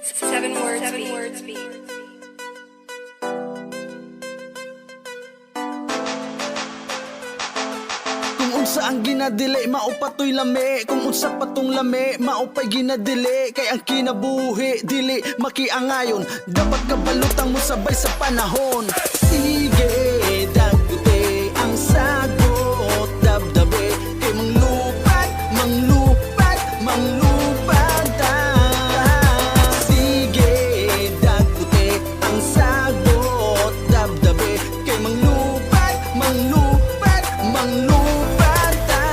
Seven words beat. Kung unsa ang ginadili, maupatoy lami. Kung unsa patong lami, maupay ginadili. Kay ang kinabuhi, dili makiangayon. Dapat kabalutang mo sabay sa panahon. Sige, dagute ang sagot. Dabdabe, kay manglupad, manglupad, manglupad ta. Sige, dagute ang sagot. Dabdabe, kay manglupad, manglupad, manglupad ta.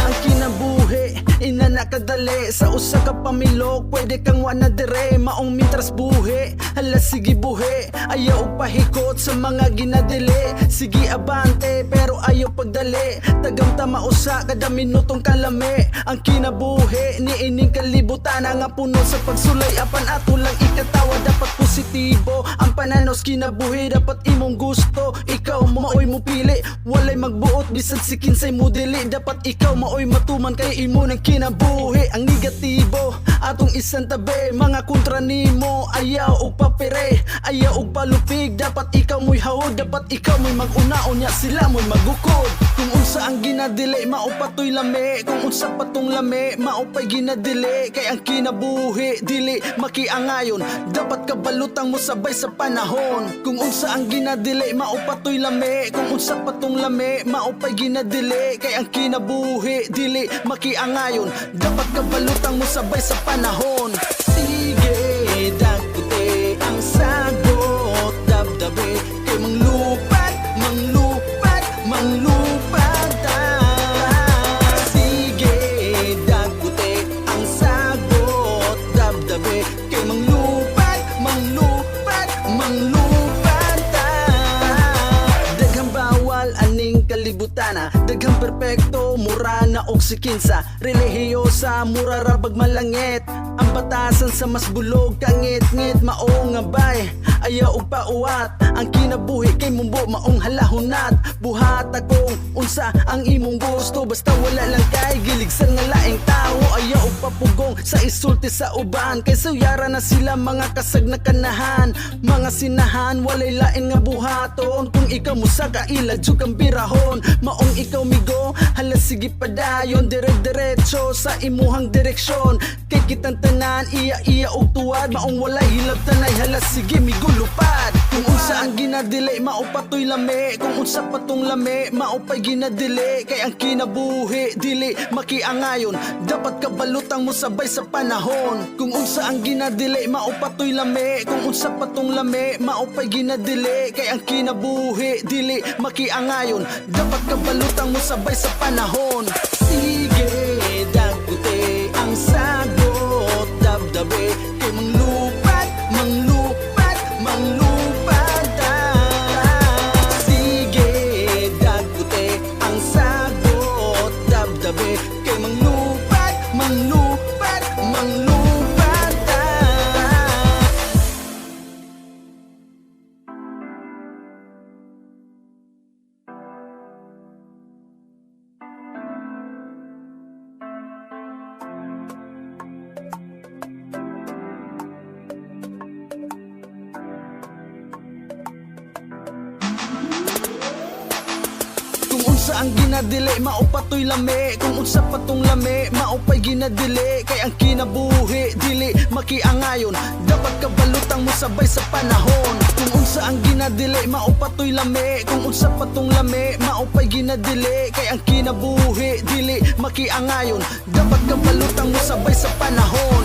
Ang kinabuhi, ina nakadali. Sa usa ka pamilok, pwede kang wana dire. Maong mitras buhi, hala sige buhi. Ayaw og pahikot sa mga ginadili. Sige abante, pero ayaw pagdali. Tagam tama usa, kada minutong kalami. Ang kinabuhi, ni ining kalibutan. Nga puno sa pagsulay, apan ato lang ikatawa. Dapat positibo, ang pananos kinabuhi. Dapat imong gusto, ikaw maoy mo pili. Walay magbuot, bisan si kinsay mo dili. Dapat ikaw maoy matuman, kay imo ng kinabuhi. Ang negatibo, atong isang tabi. Mga kontra nimo, ayaw og papere, ayaw og palupig. Dapat ikaw mo'y hawod, dapat ikaw mo'y mag-unaon. Ya sila mo'y magukod. Kung unsa ang ginadili, maupatoy lami. Kung unsa patong lami, maupay ginadili. Kay ang kinabuhi, dili makiangayon. Dapat kabalutang mo sabay sa panahon. Kung unsa ang ginadili, maupatoy lami. Kung unsa patong lami, maupay ginadili. Kay ang kinabuhi, dili makiangayon. Dapat kabalutang mo sabay sa panahon. Sige, dagute ang sagot. Dabdabe, kay manglupad, manglupad, manglupad ta. Sige, dagute ang sagot. Dabdabe, kay manglupad, manglupad, manglupad ta. Daghang bawal aning kalibutana. Daghang perpekto, mura na og sikinsa. Relihiyosa, mura ra pag malangit. Ang batasan sa mas bulog, kangit-ngit, maong nga bay. Ayaw og pauwat, ang kinabuhi kay mumbo maong halahunat. Buhat akong unsa ang imong gusto, basta wala lang kay giligsan nga laing tao. Ayaw og papugong sa isulti sa uban, kay suyara na sila mga kasag na kanahan. Mga sinahan, walay lain nga buhaton. Kung ikaw musa ka iladyo kang birahon, maong ikaw migo, hala sige padayon. Dire-diretso sa imuhang direksyon, kay kitang tanan, iya og tuwad. Maong walay hilab tanay, hala sige migo lupad. Kung unsa ang ginadili, maupatoy lami. Kung unsa patong lami, maupay ginadili. Kay ang kinabuhi, dili makiangayon. Dapat kabalutang mo sabay sa panahon. Kung unsa ang ginadili, maupatoy lami. Kung unsa patong lami, maupay ginadili. Kay ang kinabuhi, dili makiangayon. Dapat kabalutang mo sabay sa panahon. Sige, dagute ang sagot. Dabdabe, kay manglupad, manglupad, manglupad ta. Sige, dagute ang sagot. Dabdabe, kay manglupad, manglupad, manglupad ta. Kung unsa ang ginadili, maupatoy lami. Kung unsa patong lami, maupay ginadili. Kay ang kinabuhi, dili makiangayon. Dapat kabalutang mo sabay sa panahon. Kung unsa ang ginadili, maupatoy lami. Kung unsa patong lami, maupay ginadili. Kay ang kinabuhi, dili makiangayon. Dapat kabalutang mo sabay sa panahon.